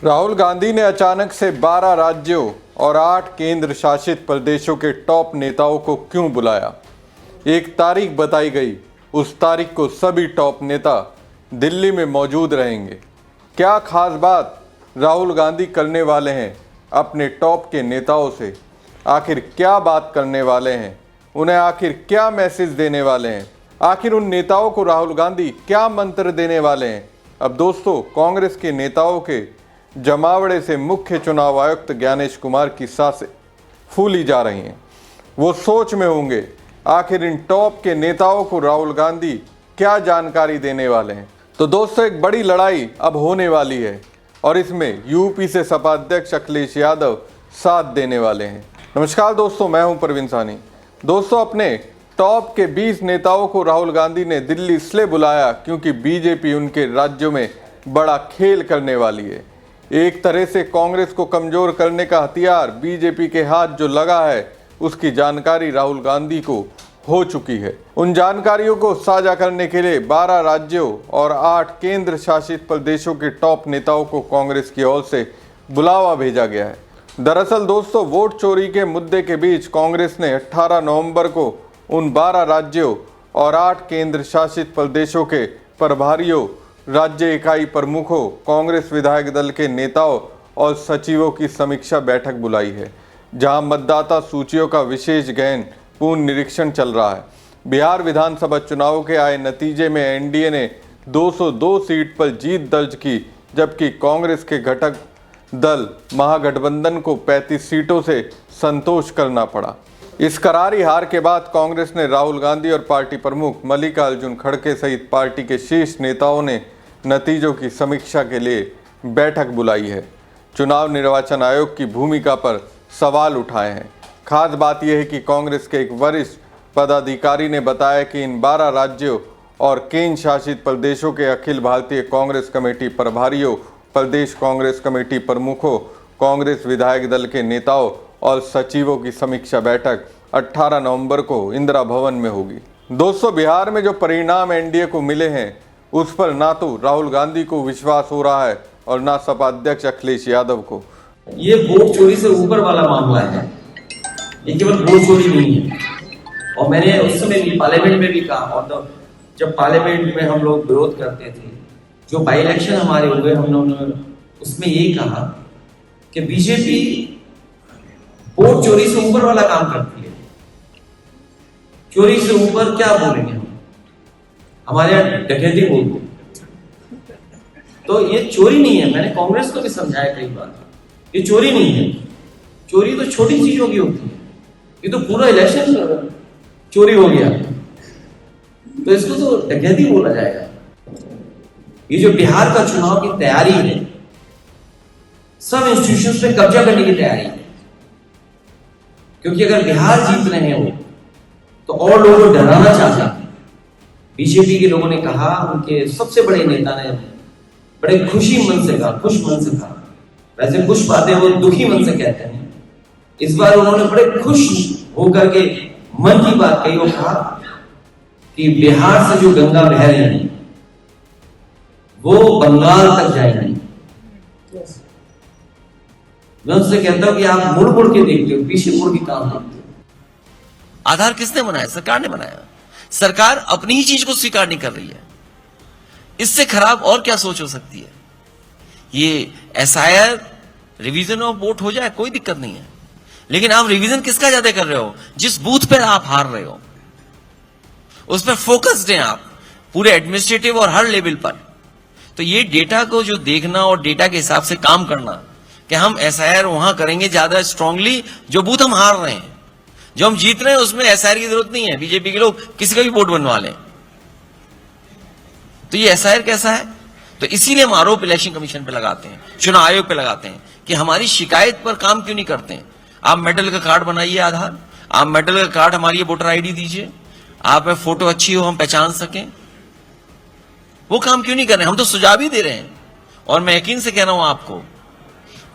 राहुल गांधी ने अचानक से 12 राज्यों और 8 केंद्र शासित प्रदेशों के टॉप नेताओं को क्यों बुलाया? एक तारीख बताई गई, उस तारीख को सभी टॉप नेता दिल्ली में मौजूद रहेंगे। क्या खास बात राहुल गांधी करने वाले हैं अपने टॉप के नेताओं से? आखिर क्या बात करने वाले हैं? उन्हें आखिर क्या मैसेज देने वाले हैं? आखिर उन नेताओं को राहुल गांधी क्या मंत्र देने वाले हैं? अब दोस्तों, कांग्रेस के नेताओं के जमावड़े से मुख्य चुनाव आयुक्त ज्ञानेश कुमार की सांसें फूली जा रही हैं। वो सोच में होंगे आखिर इन टॉप के नेताओं को राहुल गांधी क्या जानकारी देने वाले हैं। तो दोस्तों, एक बड़ी लड़ाई अब होने वाली है और इसमें यूपी से सपा अध्यक्ष अखिलेश यादव साथ देने वाले हैं। नमस्कार दोस्तों, मैं हूं प्रवीण सानी। दोस्तों, अपने टॉप के 20 नेताओं को राहुल गांधी ने दिल्ली इसलिए बुलाया क्योंकि बीजेपी उनके राज्यों में बड़ा खेल करने वाली है। एक तरह से कांग्रेस को कमजोर करने का हथियार बीजेपी के हाथ जो लगा है, उसकी जानकारी राहुल गांधी को हो चुकी है। उन जानकारियों को साझा करने के लिए 12 राज्यों और 8 केंद्र शासित प्रदेशों के टॉप नेताओं को कांग्रेस की ओर से बुलावा भेजा गया है। दरअसल दोस्तों, वोट चोरी के मुद्दे के बीच कांग्रेस ने 18 नवंबर को उन 12 राज्यों और 8 केंद्र शासित प्रदेशों के प्रभारियों, राज्य इकाई प्रमुखों, कांग्रेस विधायक दल के नेताओं और सचिवों की समीक्षा बैठक बुलाई है, जहां मतदाता सूचियों का विशेष गहन पूर्ण निरीक्षण चल रहा है। बिहार विधानसभा चुनाव के आए नतीजे में एनडीए ने 202 सीट पर जीत दर्ज की, जबकि कांग्रेस के घटक दल महागठबंधन को 35 सीटों से संतोष करना पड़ा। इस करारी हार के बाद कांग्रेस ने राहुल गांधी और पार्टी प्रमुख मल्लिकार्जुन खड़गे सहित पार्टी के शीर्ष नेताओं ने नतीजों की समीक्षा के लिए बैठक बुलाई है। चुनाव निर्वाचन आयोग की भूमिका पर सवाल उठाए हैं। खास बात यह है कि कांग्रेस के एक वरिष्ठ पदाधिकारी ने बताया कि इन 12 राज्यों और केंद्र शासित प्रदेशों के अखिल भारतीय कांग्रेस कमेटी प्रभारियों, प्रदेश कांग्रेस कमेटी प्रमुखों, कांग्रेस विधायक दल के नेताओं और सचिवों की समीक्षा बैठक 18 नवंबर को इंदिरा भवन में होगी। दोस्तों, बिहार में जो परिणाम एनडीए को मिले हैं, उस पर ना तो राहुल गांधी को विश्वास हो रहा है और ना सपा अध्यक्ष अखिलेश यादव को। ये वोट चोरी से ऊपर वाला मामला है, ये केवल वोट चोरी नहीं है। और मैंने उस समय भी पार्लियामेंट में भी कहा, और जब पार्लियामेंट में हम लोग विरोध करते थे, जो बाई इलेक्शन हमारे हुए, हम लोगों ने उसमें ये कहा कि बीजेपी वोट चोरी से ऊपर वाला काम करती है। चोरी से ऊपर क्या बोलेंगे हम? हमारे यहाँ डकैती बोलते। तो ये चोरी नहीं है। मैंने कांग्रेस को भी समझाया कई बार, ये चोरी नहीं है। चोरी तो छोटी चीजों की होती है, ये तो पूरा इलेक्शन चोरी हो गया, तो इसको तो डकैती बोला जाएगा। ये जो बिहार का चुनाव की तैयारी है, सब इंस्टीट्यूशंस पे कब्जा करने की तैयारी है, क्योंकि अगर बिहार जीत रहे हो तो और लोगों को डराना चाहते हैं। बीजेपी के लोगों ने कहा, उनके सबसे बड़े नेता ने बड़े खुश मन से कहा। वैसे कुछ बातें वो दुखी मन से कहते हैं, इस बार उन्होंने बड़े खुश होकर के मन की बात कही और कहा कि बिहार से जो गंगा बह रही है वो बंगाल तक जाएगी। मैं उनसे कहता हूं कि आप मुड़ मुड़ के देखते हो, पीछे मुड़ के काम देखते हो। आधार किसने बनाया? सरकार ने बनाया। सरकार अपनी ही चीज को स्वीकार नहीं कर रही है। इससे खराब और क्या सोच हो सकती है? ये एसआईआर रिवीजन ऑफ वोट हो जाए, कोई दिक्कत नहीं है, लेकिन आप रिवीजन किसका ज्यादा कर रहे हो? जिस बूथ पर आप हार रहे हो उस पर फोकस्ड हैं आप, पूरे एडमिनिस्ट्रेटिव और हर लेवल पर। तो ये डेटा को जो देखना और डेटा के हिसाब से काम करना कि हम एसआईआर वहां करेंगे ज्यादा स्ट्रांगली, जो बूथ हम हार रहे हैं। जो हम जीत रहे हैं उसमें एसआईआर की जरूरत नहीं है। बीजेपी के लोग किसी का भी वोट बनवा लें। तो ये एसआईआर कैसा है? तो इसीलिए हम आरोप इलेक्शन कमीशन पे लगाते हैं, चुनाव आयोग पे लगाते हैं कि हमारी शिकायत पर काम क्यों नहीं करते हैं। आप मेडल का कार्ड बनाइए आधार, आप मेडल का कार्ड हमारी वोटर आईडी दीजिए, आप में फोटो अच्छी हो, हम पहचान सकें। वो काम क्यों नहीं कर रहे? हम तो सुझाव ही दे रहे हैं। और मैं यकीन से कह रहा हूं आपको,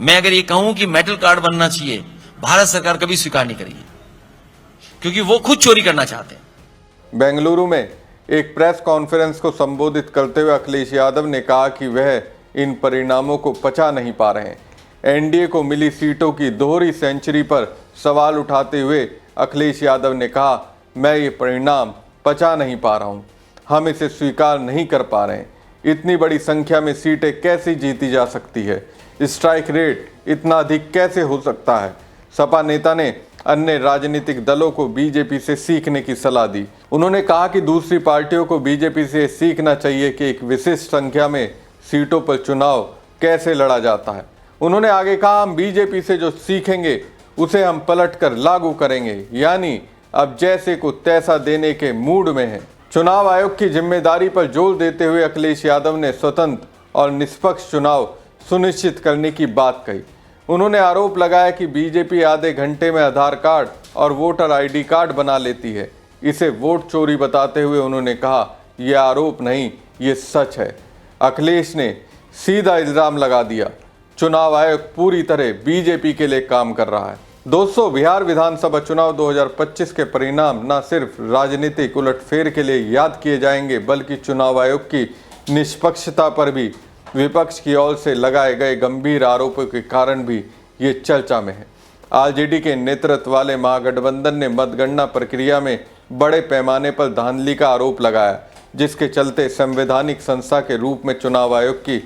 मैं अगर ये कहूं कि मेडल कार्ड बनना चाहिए, भारत सरकार कभी स्वीकार नहीं करेगी, क्योंकि वो खुद चोरी करना चाहते हैं। बेंगलुरु में एक प्रेस कॉन्फ्रेंस को संबोधित करते हुए अखिलेश यादव ने कहा कि वह इन परिणामों को पचा नहीं पा रहे हैं। एनडीए को मिली सीटों की दोहरी सेंचुरी पर सवाल उठाते हुए अखिलेश यादव ने कहा, मैं ये परिणाम पचा नहीं पा रहा हूँ, हम इसे स्वीकार नहीं कर पा रहे हैं। इतनी बड़ी संख्या में सीटें कैसे जीती जा सकती है, स्ट्राइक रेट इतना अधिक कैसे हो सकता है। सपा नेता ने अन्य राजनीतिक दलों को बीजेपी से सीखने की सलाह दी। उन्होंने कहा कि दूसरी पार्टियों को बीजेपी से सीखना चाहिए कि एक विशिष्ट संख्या में सीटों पर चुनाव कैसे लड़ा जाता है। उन्होंने आगे कहा, हम बीजेपी से जो सीखेंगे उसे हम पलटकर लागू करेंगे, यानी अब जैसे को तैसा देने के मूड में है। चुनाव आयोग की जिम्मेदारी पर जोर देते हुए अखिलेश यादव ने स्वतंत्र और निष्पक्ष चुनाव सुनिश्चित करने की बात कही। उन्होंने आरोप लगाया कि बीजेपी आधे घंटे में आधार कार्ड और वोटर आईडी कार्ड बना लेती है। इसे वोट चोरी बताते हुए उन्होंने कहा, यह आरोप नहीं, ये सच है। अखिलेश ने सीधा इल्जाम लगा दिया, चुनाव आयोग पूरी तरह बीजेपी के लिए काम कर रहा है। दोस्तों, बिहार विधानसभा चुनाव 2025 के परिणाम न सिर्फ राजनीतिक उलटफेर के लिए याद किए जाएंगे, बल्कि चुनाव आयोग की निष्पक्षता पर भी विपक्ष की ओर से लगाए गए गंभीर आरोपों के कारण भी ये चर्चा में है। आरजेडी के नेतृत्व वाले महागठबंधन ने मतगणना प्रक्रिया में बड़े पैमाने पर धांधली का आरोप लगाया, जिसके चलते संवैधानिक संस्था के रूप में चुनाव आयोग की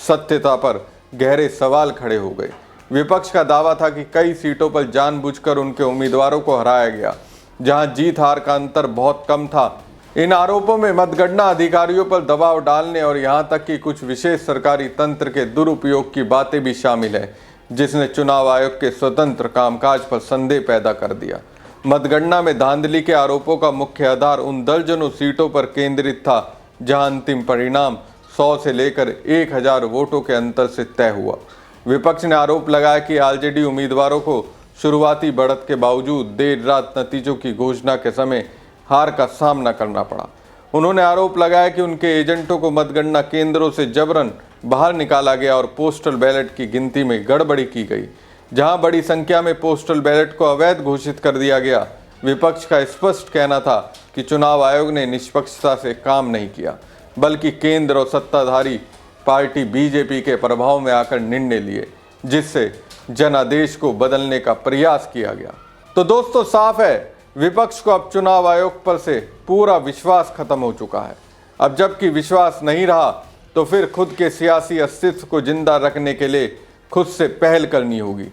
सत्यता पर गहरे सवाल खड़े हो गए। विपक्ष का दावा था कि कई सीटों पर जानबूझकर उनके उम्मीदवारों को हराया गया, जहां जीत हार का अंतर बहुत कम था। इन आरोपों में मतगणना अधिकारियों पर दबाव डालने और यहां तक कि कुछ विशेष सरकारी तंत्र के दुरुपयोग की बातें भी शामिल है, जिसने चुनाव आयोग के स्वतंत्र कामकाज पर संदेह पैदा कर दिया। मतगणना में धांधली के आरोपों का मुख्य आधार उन दर्जनों सीटों पर केंद्रित था जहां अंतिम परिणाम 100 से लेकर 1000 वोटों के अंतर से तय हुआ। विपक्ष ने आरोप लगाया कि आरजेडी उम्मीदवारों को शुरुआती बढ़त के बावजूद देर रात नतीजों की घोषणा के समय हार का सामना करना पड़ा। उन्होंने आरोप लगाया कि उनके एजेंटों को मतगणना केंद्रों से जबरन बाहर निकाला गया और पोस्टल बैलेट की गिनती में गड़बड़ी की गई, जहां बड़ी संख्या में पोस्टल बैलेट को अवैध घोषित कर दिया गया। विपक्ष का स्पष्ट कहना था कि चुनाव आयोग ने निष्पक्षता से काम नहीं किया, बल्कि केंद्र और सत्ताधारी पार्टी बीजेपी के प्रभाव में आकर निर्णय लिए, जिससे जनादेश को बदलने का प्रयास किया गया। तो दोस्तों, साफ है विपक्ष को अब चुनाव आयोग पर से पूरा विश्वास खत्म हो चुका है। अब जबकि विश्वास नहीं रहा तो फिर खुद के सियासी अस्तित्व को जिंदा रखने के लिए खुद से पहल करनी होगी।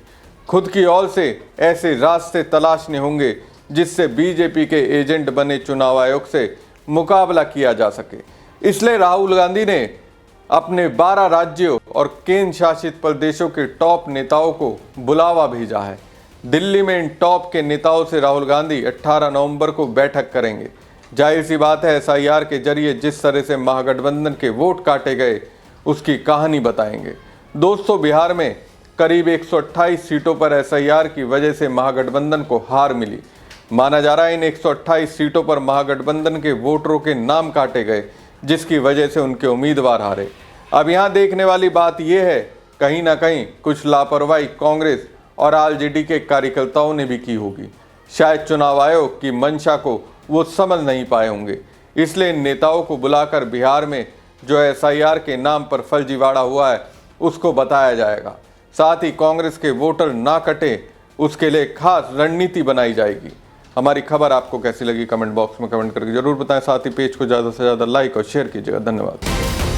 खुद की ओर से ऐसे रास्ते तलाशने होंगे जिससे बीजेपी के एजेंट बने चुनाव आयोग से मुकाबला किया जा सके। इसलिए राहुल गांधी ने अपने 12 राज्यों और केंद्र शासित प्रदेशों के टॉप नेताओं को बुलावा भेजा है। दिल्ली में इन टॉप के नेताओं से राहुल गांधी 18 नवंबर को बैठक करेंगे। जाहिर सी बात है, एसआईआर के जरिए जिस तरह से महागठबंधन के वोट काटे गए उसकी कहानी बताएंगे। दोस्तों, बिहार में करीब 128 सीटों पर एसआईआर की वजह से महागठबंधन को हार मिली। माना जा रहा है इन 128 सीटों पर महागठबंधन के वोटरों के नाम काटे गए, जिसकी वजह से उनके उम्मीदवार हारे। अब यहाँ देखने वाली बात यह है, कहीं ना कहीं कुछ लापरवाही कांग्रेस और आरजेडी के कार्यकर्ताओं ने भी की होगी। शायद चुनाव आयोग की मंशा को वो समझ नहीं पाए होंगे, इसलिए इन नेताओं को बुलाकर बिहार में जो एसआईआर के नाम पर फर्जीवाड़ा हुआ है उसको बताया जाएगा। साथ ही कांग्रेस के वोटर ना कटे उसके लिए खास रणनीति बनाई जाएगी। हमारी खबर आपको कैसी लगी कमेंट बॉक्स में कमेंट करके जरूर बताएं। साथ ही पेज को ज़्यादा से ज़्यादा लाइक और शेयर कीजिएगा। धन्यवाद।